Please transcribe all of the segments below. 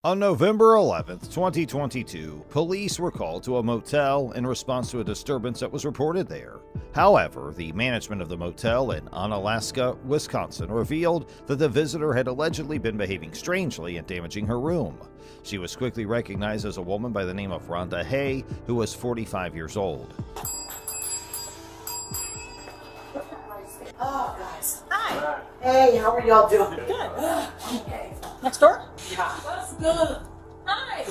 On November 11th, 2022, police were called to a motel in response to a disturbance that was reported there. However, the management of the motel in Onalaska, Wisconsin, revealed that the visitor had allegedly been behaving strangely and damaging her room. She was quickly recognized as a woman by the name of Rhonda Hay, who was 45 years old. Oh, guys. Hi. Hey, how are y'all doing? Good. Okay. Next door? Yeah. That's good. Hi.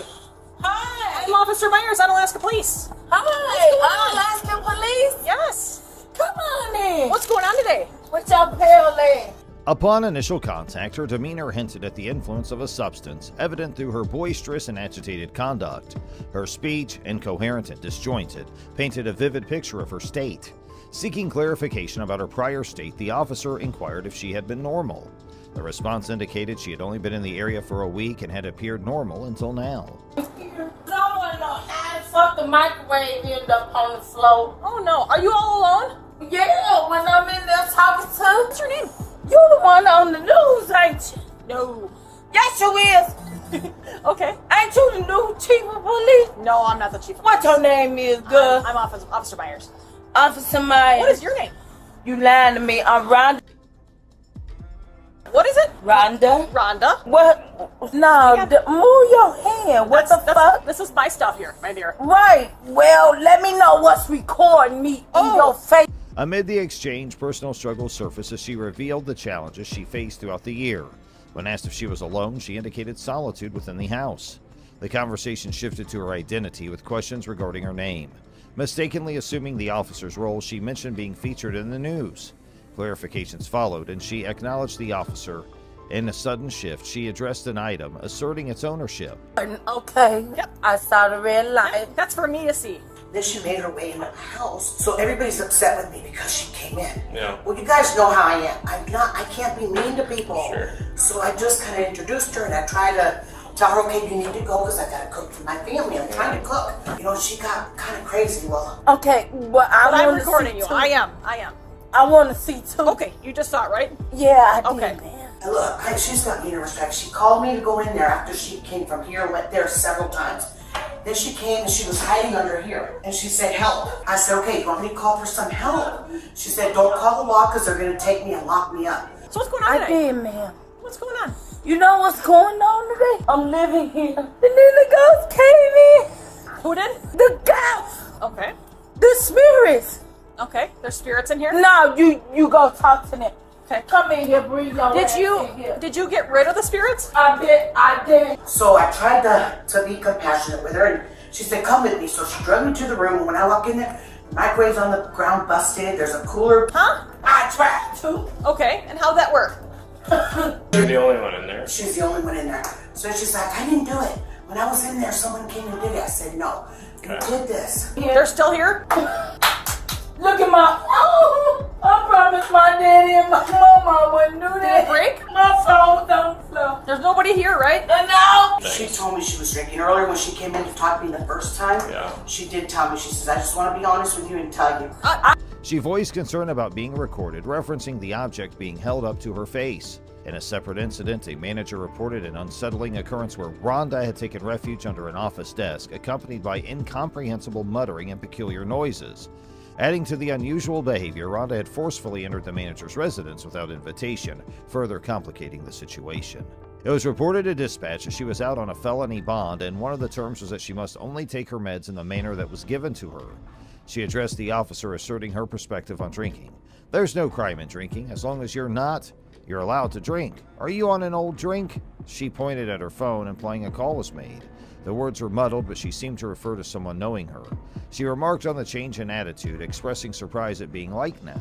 Hi. I'm Officer Myers, Alaska Police. Hi. Alaska Police? Yes. Come on in. What's going on today? What's your pale in? Upon initial contact, her demeanor hinted at the influence of a substance, evident through her boisterous and agitated conduct. Her speech, incoherent and disjointed, painted a vivid picture of her state. Seeking clarification about her prior state, the officer inquired if she had been normal. The response indicated she had only been in the area for a week and had appeared normal until now. Someone know how the fuck the microwave ended up on the floor. Oh no, are you all alone? Yeah, when I'm in there talking to. What's your name? You the one on the news, ain't you? No. Yes, you is. Okay. Ain't you the new chief of police? No, I'm not the chief. What your name is, girl? I'm Officer Myers. Officer Myers. What is your name? You lying to me. I'm Rhonda. What is it? Rhonda. Rhonda. What? No, move your hand. What the fuck? This is my stuff here, my dear. Right. Well, let me know what's recording me in your face. Amid the exchange, personal struggles surfaced as she revealed the challenges she faced throughout the year. When asked if she was alone, she indicated solitude within the house. The conversation shifted to her identity with questions regarding her name. Mistakenly assuming the officer's role, she mentioned being featured in the news. Clarifications followed, and she acknowledged the officer. In a sudden shift, she addressed an item, asserting its ownership. Okay. Yep. I saw the red light. That's for me to see. Then she made her way into the house, so everybody's upset with me because she came in. Yeah. Well, you guys know how I am. I can't be mean to people. Sure. So I just kind of introduced her, and I tried to tell her, okay, you need to go because I got to cook for my family. I'm trying to cook. You know, she got kind of crazy. Well, Okay, well, I'm want to recording see you. too. I am. I want to see too. Okay, you just saw it, right? Yeah, I did, Okay. man. and look, she's got me in respect. She called me to go in there after she came from here and went there several times. Then she came and she was hiding under here. And she said, help. I said, okay, you want me to call for some help? She said, don't call the law because they're going to take me and lock me up. So what's going on I today? did, ma'am. What's going on? You know what's going on today? I'm living here. And then the ghost came in. Who did? The ghost. Okay. The spirits. Okay. There's spirits in here? No, you go talk to them. Okay. Come in here, breathe your ass in here. Did you get rid of the spirits? I did. So I tried to be compassionate with her, and she said, come with me. So she drug me to the room, and when I walk in there, the microwave's on the ground busted, there's a cooler. Huh? I tried to. Okay. And how'd that work? You're the only one in there. She's the only one in there. So she's like, I didn't do it. When I was in there, someone came and did it. I said, no, you did this. They're still here? Look at my. Oh, I promised my daddy and my mama I wouldn't do that. Did it break? My phone's on the floor. There's nobody here, right? No. She told me she was drinking earlier when she came in to talk to me the first time. Yeah. She did tell me. She says, I just want to be honest with you and tell you. She voiced concern about being recorded, referencing the object being held up to her face. In a separate incident, a manager reported an unsettling occurrence where Rhonda had taken refuge under an office desk, accompanied by incomprehensible muttering and peculiar noises. Adding to the unusual behavior, Rhonda had forcefully entered the manager's residence without invitation, further complicating the situation. It was reported to dispatch that she was out on a felony bond, and one of the terms was that she must only take her meds in the manner that was given to her. She addressed the officer, asserting her perspective on drinking. There's no crime in drinking, as long as you're not. You're allowed to drink. Are you on an old drink? She pointed at her phone, implying a call was made. The words were muddled, but she seemed to refer to someone knowing her. She remarked on the change in attitude, expressing surprise at being liked now.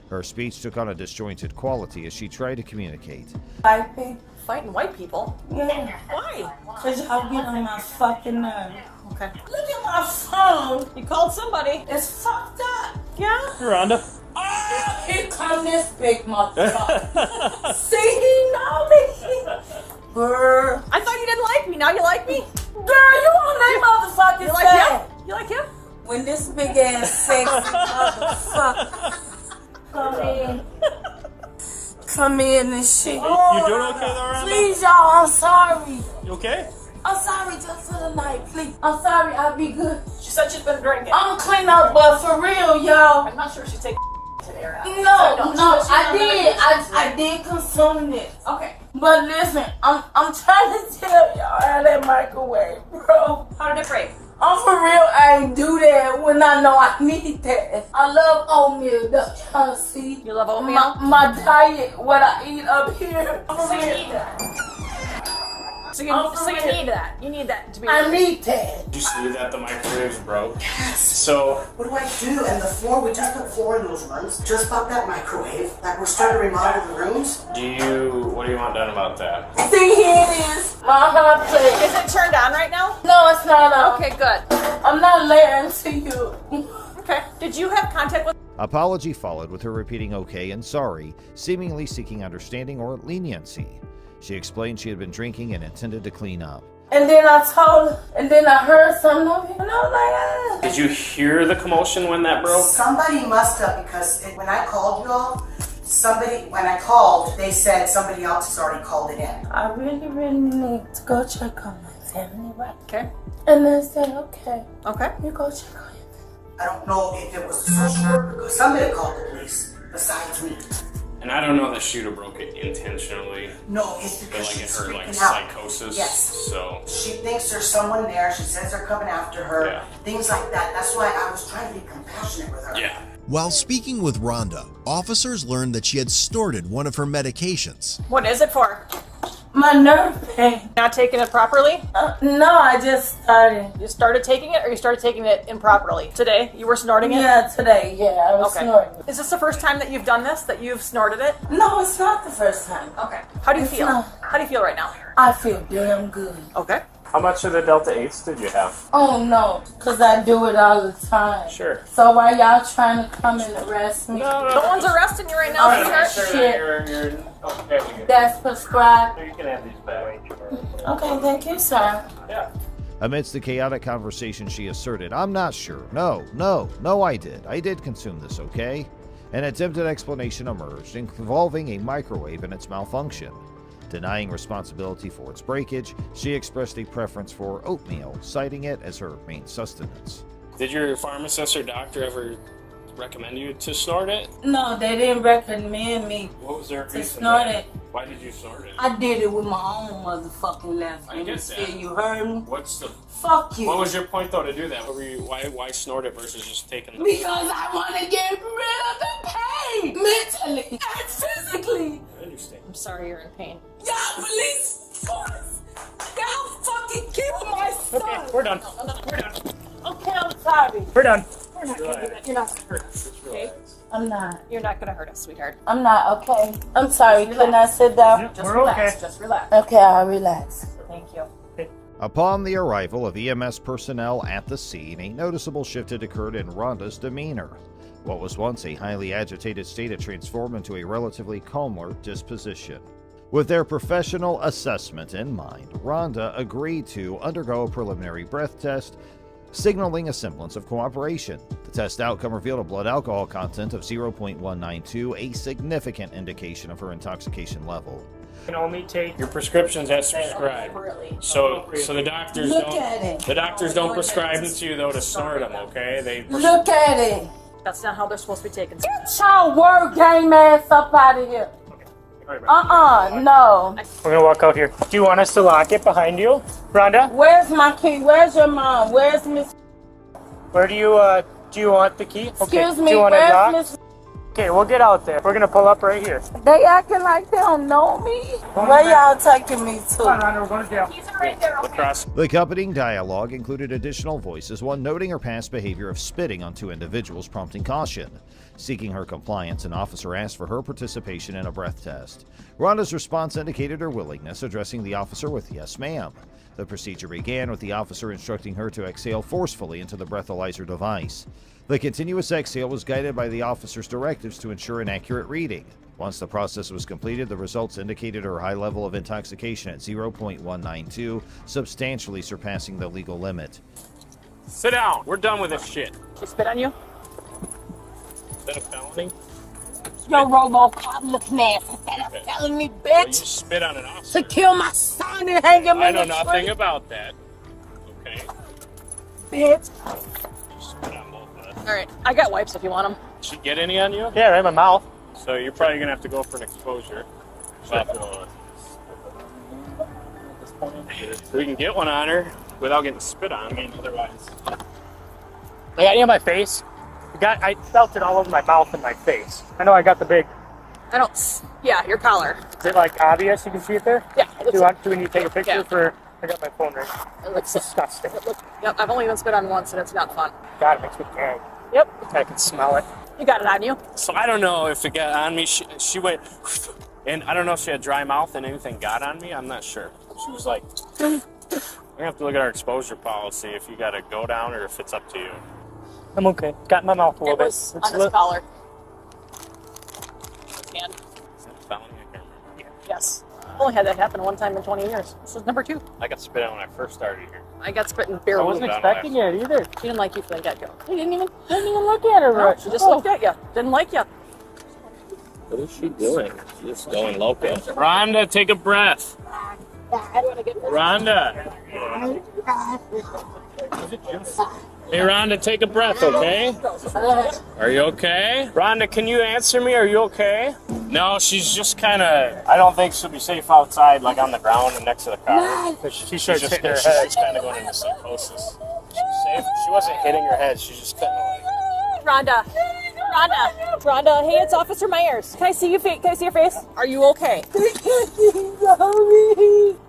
Her speech took on a disjointed quality as she tried to communicate. Fighting white people? Yeah. Why? Because y'all get on my fucking nerve. Okay. Look at my phone. You called somebody. It's fucked up. Yeah? Rhonda. Oh, here come this big motherfucker. See, he know me. Girl. I thought you didn't like me. Now you like me? Girl, you on that motherfucking You like side. him? You like him? When this big ass sexy motherfucker come in and shit. You doing okay though, Rhonda? Please, y'all, I'm sorry. You okay? I'm sorry just for the night, please. I'm sorry, I'll be good. She said she's been drinking. I'm clean up, but for real, y'all. I'm not sure she's taking today or not. I did consume it. Okay. But listen, I'm trying to tell y'all how that microwave, bro. How did it break? I'm for real, I ain't do that when I know I need that. I love oatmeal, don't y'all see? You love oatmeal? My diet, what I eat up here. So you need that. So you need that. You need that to be. I need that. Did you see that the microwave's broke? Yes. So, What do I do? And the floor, we just put floor in those rooms. Just bought that microwave. Like we're starting to remodel the rooms. what do you want done about that? See, here it is. My hot plate. Is it turned on right now? No, it's not on. Okay, good. I'm not lying to you. Okay. Did you have contact with? Apology followed with her repeating okay and sorry, seemingly seeking understanding or leniency. She explained she had been drinking and intended to clean up. And then I told her, and then I heard something of it, and I was like, ah. Did you hear the commotion when that broke? Somebody must have, because when I called you all, when I called, they said somebody else has already called it in. I really, really need to go check on my family, right? Okay. And they said, okay, Okay. you go check on your I don't know if it was a social worker, because somebody called the police besides me. And I don't know that Shooter broke it intentionally. No, it's But because like it she's hurt like freaking out. psychosis. Yes. So, She thinks there's someone there. She says they're coming after her. Yeah. Things like that. That's why I was trying to be compassionate with her. yeah. While speaking with Rhonda, officers learned that she had snorted one of her medications. What is it for? My nerve pain. Not taking it properly? No, I just started. You started taking it, or you started taking it improperly? Today, you were snorting it? Yeah, today, I was Okay. snorting. Is this the first time that you've done this? That you've snorted it? No, it's not the first time. Okay. How do you It's feel? not. How do you feel right now? I feel damn good. Okay. How much of the Delta 8s did you have? Oh no, because I do it all the time. Sure. So why y'all trying to come and arrest me? No one's arresting you right now, Oh, sweetheart. shit. You're okay. That's prescribed. You can have these back. Okay, thank you, sir. Yeah. Amidst the chaotic conversation, she asserted, I'm not sure. No, I did. I did consume this, okay? An attempted explanation emerged, involving a microwave and its malfunction. Denying responsibility for its breakage, she expressed a preference for oatmeal, citing it as her main sustenance. Did your pharmacist or doctor ever recommend you to snort it? No, they didn't recommend me What was their to reason? snort it. Why did you snort it? I did it with my own motherfucking left I get hemisphere. that. You heard me? What's the? Fuck you. What was your point though to do that? What were you? Why snort it versus just taking the? Because I want to get rid of the pain, mentally and physically. I understand. I'm sorry you're in pain. Y'all police force. Y'all fucking kill my son. Okay, we're done. We're done. Okay, I'm sorry. We're done. We're not gonna do that. You're not gonna hurt us. Okay? I'm not. You're not gonna hurt us, sweetheart. I'm not, okay. I'm sorry. Can I sit down? Just We're relax. okay. Just relax. Okay, I'll relax. Thank you. Upon the arrival of EMS personnel at the scene, a noticeable shift had occurred in Rhonda's demeanor. What was once a highly agitated state had transformed into a relatively calmer disposition. With their professional assessment in mind, Rhonda agreed to undergo a preliminary breath test, signaling a semblance of cooperation. The test outcome revealed a blood alcohol content of 0.192, a significant indication of her intoxication level. You can only take your prescriptions as prescribed. Really? So the doctors Look don't. at it. The doctors don't prescribe it to you though to snort them. Okay, they. Look at it. That's not how they're supposed to be taken. Get your word game ass up out of here. No. We're gonna walk out here. Do you want us to lock it behind you, Rhonda? Where's my key? Where's your mom? Where's Miss? Where do you want the key? Excuse Do me, you want it where's locked? Miss? Okay, we'll get out there. We're gonna pull up right here. They acting like they don't know me. Where y'all taking me to? Rhonda, we're going to jail. He's right there. Across. The accompanying dialogue included additional voices, one noting her past behavior of spitting on two individuals, prompting caution. Seeking her compliance, an officer asked for her participation in a breath test. Rhonda's response indicated her willingness, addressing the officer with "Yes, ma'am." The procedure began with the officer instructing her to exhale forcefully into the breathalyzer device. The continuous exhale was guided by the officer's directives to ensure an accurate reading. Once the process was completed, the results indicated her high level of intoxication at 0.192, substantially surpassing the legal limit. Sit down. We're done with this shit. She spit on you? Is that a felony? Your RoboCop look nasty. Instead of telling me, Well, you bitch, spit on an officer. to kill my son and hang him I in know the nothing tree. about that. Okay. Bitch. You spit on both of us. All right, I got wipes if you want them. Did she get any on you? Yeah, right in my mouth. So you're probably gonna have to go for an exposure. But, we can get one on her without getting spit on. I mean, otherwise. I got any on my face. I felt it all over my mouth and my face. I know I got the big. I don't. Yeah, your collar. Is it like obvious? You can see it there. Yeah. It looks Do we need to take a picture Yeah. for? I got my phone right. It looks Disgusting. Yep, I've only been spit on once, and it's not fun. God, it makes me gag. Yep, I can smell it. you got it on you. So I don't know if it got on me. She went, and I don't know if she had dry mouth and anything got on me. I'm not sure. She was like, we're gonna have to look at our exposure policy if you got to go down or if it's up to you. I'm okay. Got in my mouth a little It was bit. on his collar. His hand. Is that a felony? I can't remember. Yes. I've only had that happen one time in 20 years. This is number 2. I got spit on when I first started here. I got spit in I barely. wasn't Down expecting it either. She didn't like you from the get-go. He didn't even look at her No, right. she just looked at you. Didn't like you. What is she doing? She's just going loco. Rhonda, take a breath. Rhonda. Hey, Rhonda, take a breath, okay? Are you okay? Rhonda, can you answer me? Are you okay? No, she's just kind of. I don't think she'll be safe outside, like on the ground and next to the car. She She's starts just, hitting her she's head. just kind of going into psychosis. She's safe. She wasn't hitting her head. She's just kind of like. Rhonda, hey, it's Officer Myers. Can I see you? Can I see your face? Are you okay?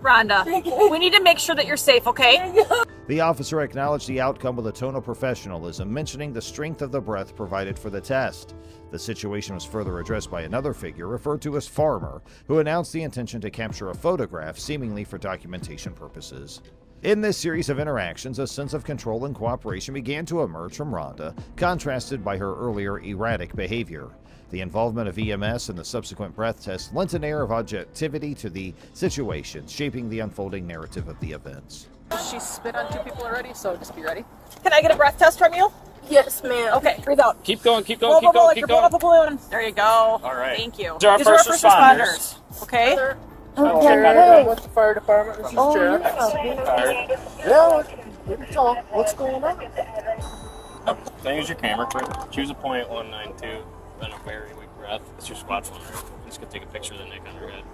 Rhonda, we need to make sure that you're safe, okay? The officer acknowledged the outcome with a tone of professionalism, mentioning the strength of the breath provided for the test. The situation was further addressed by another figure referred to as Farmer, who announced the intention to capture a photograph, seemingly for documentation purposes. In this series of interactions, a sense of control and cooperation began to emerge from Rhonda, contrasted by her earlier erratic behavior. The involvement of EMS and the subsequent breath test lent an air of objectivity to the situation, shaping the unfolding narrative of the events. She spit on 2 people already, so just be ready. Can I get a breath test from you? Yes, ma'am. Okay, breathe out. Keep going, keep Blow, going, keep blow, blow, going, like keep you're blowing going. up a balloon. There you go. All right. Thank you. These are our These are our first first responders. responders. Okay? Okay. What's the fire department? This is Jack. Yeah, we can talk. What's going on? Then use your camera quick. Choose a point 192, then a very weak breath. It's your squad phone, right? I'm just gonna take a picture of the neck on her head.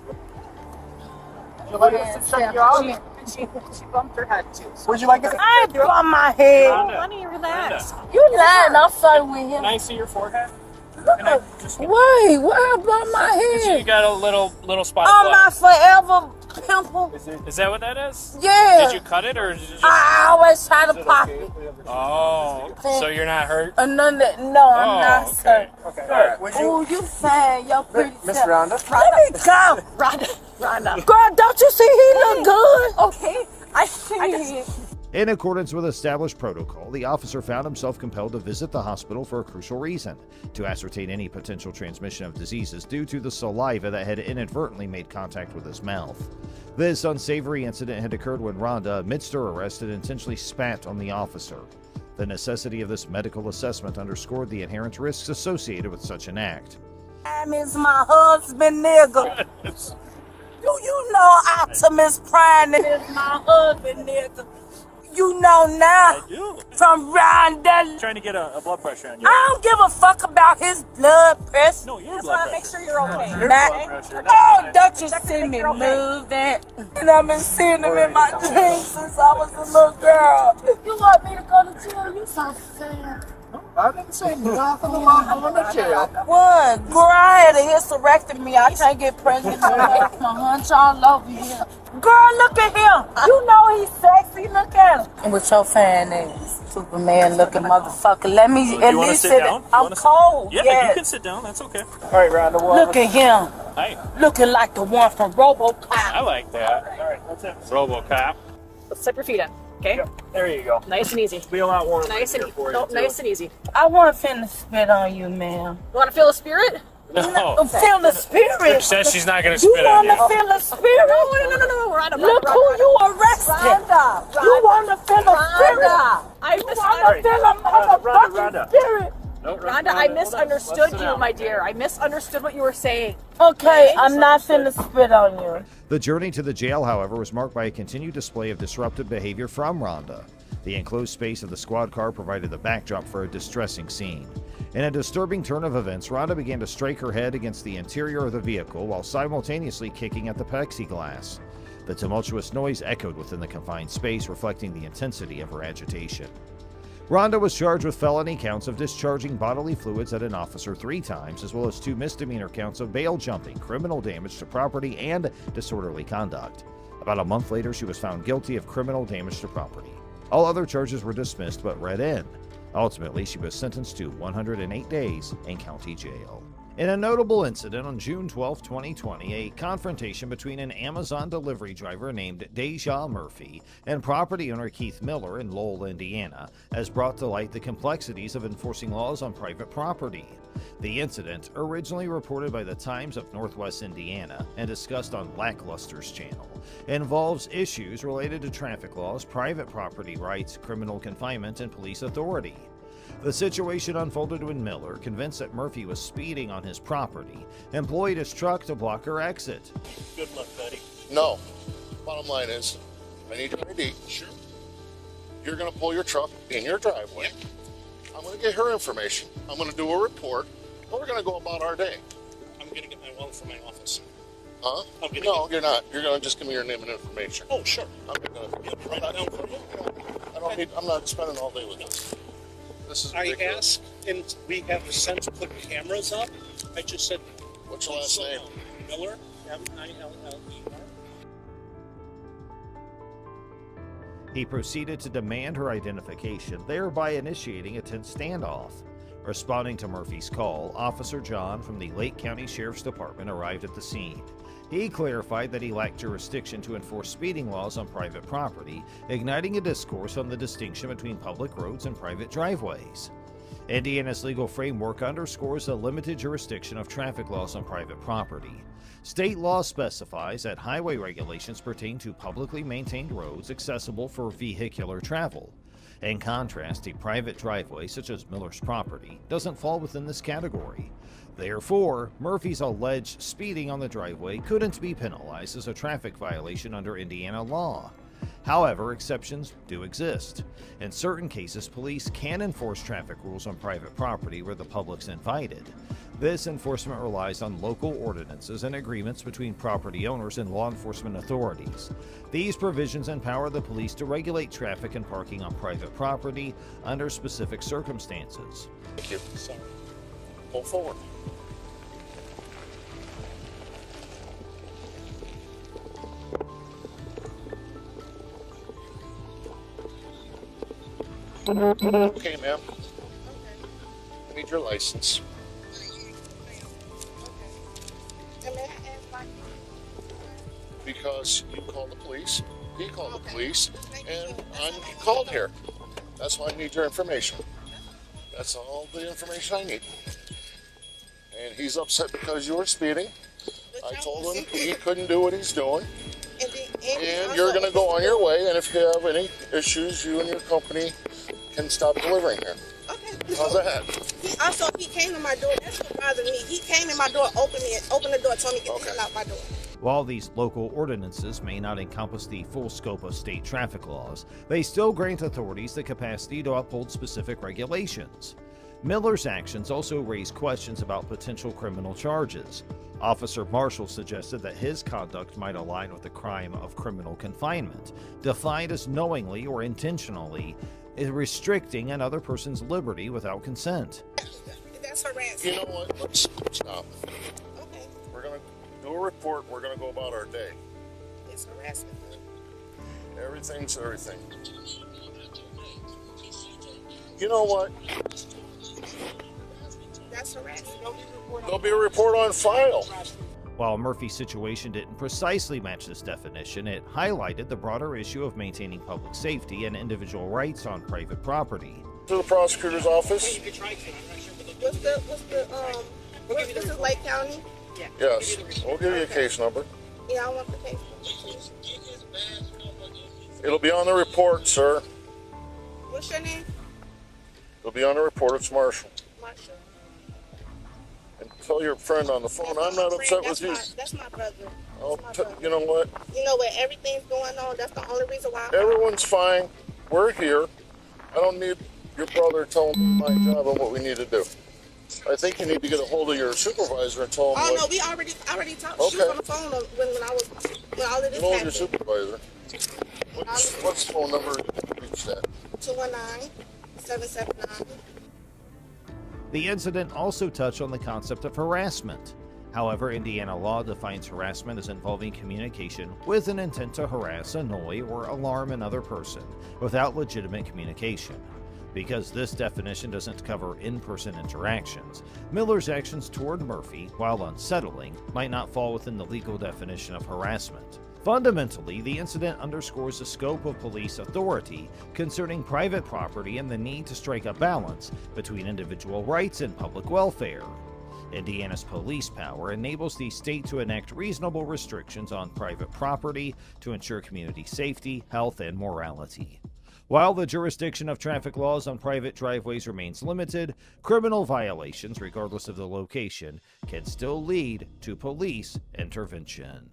She bumped her head too. Would you like to? I bumped my head. Rhonda, Honey, relax. Rhonda, You lying. I'm fighting with him. can I see your forehead? Can I just get, Wait, where I bumped my you head? got a little spot On of my blood. forever pimple. Is that what that is? Yeah. Did you cut it or did you just? I always try to pop it. Oh, so you're not hurt? Another, no, I'm Oh, not, okay. sir. Okay. All right. Would Oh, you fine. You're pretty. Miss Rhonda? Let me go. Rhonda. Girl, don't you see he look good? Okay. I just, In accordance with established protocol, the officer found himself compelled to visit the hospital for a crucial reason: to ascertain any potential transmission of diseases due to the saliva that had inadvertently made contact with his mouth. This unsavory incident had occurred when Rhonda, amidst her arrest, had intentionally spat on the officer. The necessity of this medical assessment underscored the inherent risks associated with such an act. Prime is my husband, nigga. Do you know Optimus Prime is my husband, nigga? You know now from Rhonda. Trying to get a blood pressure on you. I don't give a fuck about his blood pressure. No, your just blood want to make pressure. sure you're okay. Your Nah. blood pressure. Oh, don't you see me moving? And I've been seeing him in my dreams since I was a little girl. You want me to go to jail? You so sad. I didn't say nothing about going to jail. One, girl, I had a hysterectomy. I can't get pregnant. My hunch all over here. Girl, look at him. You know he's sexy. Look at him. And with your fan ass, Superman looking motherfucker. Let me Do at you wanna least sit sit. down? You I'm wanna sit- cold. Yeah, yes. you can sit down. That's okay. All right, Rhonda. Well, Look at him. Hey, Looking like the one from RoboCop. I like that. all right, that's it. RoboCop. Let's tip your feet in, okay? There you go. Nice and easy. Be a lot warmer Nice and here for you, nope, too. nice and easy. I want to finna spit on you, ma'am. You want to feel the spirit? No. Feel the spirit. Says she's not gonna You spit on want to you. feel the spirit? No. Rhonda, Look who you arrested. Rhonda. You want to feel the spirit? Rhonda. I You just want to feel a Rhonda. motherfucking spirit? No, Rhonda, I misunderstood you, my dear. I misunderstood what you were saying. Okay, I'm not finna spit on you. The journey to the jail, however, was marked by a continued display of disruptive behavior from Rhonda. The enclosed space of the squad car provided the backdrop for a distressing scene. In a disturbing turn of events, Rhonda began to strike her head against the interior of the vehicle while simultaneously kicking at the plexiglass. The tumultuous noise echoed within the confined space, reflecting the intensity of her agitation. Rhonda was charged with felony counts of discharging bodily fluids at an officer 3 times, as well as 2 misdemeanor counts of bail jumping, criminal damage to property, and disorderly conduct. About a month later, she was found guilty of criminal damage to property. All other charges were dismissed but read in. Ultimately, she was sentenced to 108 days in county jail. In a notable incident on June 12, 2020, a confrontation between an Amazon delivery driver named Deja Murphy and property owner Keith Miller in Lowell, Indiana, has brought to light the complexities of enforcing laws on private property. The incident, originally reported by the Times of Northwest Indiana and discussed on Lackluster's channel, involves issues related to traffic laws, private property rights, criminal confinement, and police authority. The situation unfolded when Miller, convinced that Murphy was speeding on his property, employed his truck to block her exit. Good luck, buddy. No. Bottom line is, I need your ID. Sure. You're going to pull your truck in your driveway. Yep. I'm going to get her information. I'm going to do a report, and we're going to go about our day. I'm going to get my wallet from my office. Huh? No, you're not. You're going to just give me your name and information. Oh, sure. I'm not spending all day with this. This is ridiculous. I asked, and we have since put cameras up. I just said, what's your last name? Miller, Miller. He proceeded to demand her identification, thereby initiating a tense standoff. Responding to Murphy's call, Officer John from the Lake County Sheriff's Department arrived at the scene. He clarified that he lacked jurisdiction to enforce speeding laws on private property, igniting a discourse on the distinction between public roads and private driveways. Indiana's legal framework underscores the limited jurisdiction of traffic laws on private property. State law specifies that highway regulations pertain to publicly maintained roads accessible for vehicular travel. In contrast, a private driveway, such as Miller's property, doesn't fall within this category. Therefore, Murphy's alleged speeding on the driveway couldn't be penalized as a traffic violation under Indiana law. However, exceptions do exist. In certain cases, police can enforce traffic rules on private property where the public's invited. This enforcement relies on local ordinances and agreements between property owners and law enforcement authorities. These provisions empower the police to regulate traffic and parking on private property under specific circumstances. Thank you. So, pull forward. Okay, ma'am. I need your license. Because you called the police, he called the police, and I'm called here. That's why I need your information. That's all the information I need. And he's upset because you were speeding. I told him he couldn't do what he's doing. And you're going to go on your way, and if you have any issues, you and your company can stop delivering here. Okay. How's that? He came to my door. That's what bothered me. He came in my door, opened the door, told me to get the hell out my door. While these local ordinances may not encompass the full scope of state traffic laws, they still grant authorities the capacity to uphold specific regulations. Miller's actions also raise questions about potential criminal charges. Officer Marshall suggested that his conduct might align with the crime of criminal confinement, defined as knowingly or intentionally restricting another person's liberty without consent. That's harassment. You know what? Let's stop. Okay. We're going to do a report. We're going to go about our day. It's harassment. Everything's everything. You know what? That's harassment. There'll be a report on file. While Murphy's situation didn't precisely match this definition, it highlighted the broader issue of maintaining public safety and individual rights on private property. To the prosecutor's office? This is Lake County? Yeah. Yes. We'll give you a case number. Yeah, I want the case number. It'll be on the report, sir. What's your name? It'll be on the report. It's Marshall. Marshall. And tell your friend on the phone, I'm not upset with you. That's my brother. You know what? You know what? Everything's going on. That's the only reason why. Everyone's fine. We're here. I don't need your brother telling me my job and what we need to do. I think you need to get a hold of your supervisor and tell him. Oh no, we already talked. Okay. She was on the phone when all of this Hold happened. your supervisor. What's the phone number to reach that? 219-779. The incident also touched on the concept of harassment. However, Indiana law defines harassment as involving communication with an intent to harass, annoy, or alarm another person without legitimate communication. Because this definition doesn't cover in-person interactions, Miller's actions toward Murphy, while unsettling, might not fall within the legal definition of harassment. Fundamentally, the incident underscores the scope of police authority concerning private property and the need to strike a balance between individual rights and public welfare. Indiana's police power enables the state to enact reasonable restrictions on private property to ensure community safety, health, and morality. While the jurisdiction of traffic laws on private driveways remains limited, criminal violations, regardless of the location, can still lead to police intervention.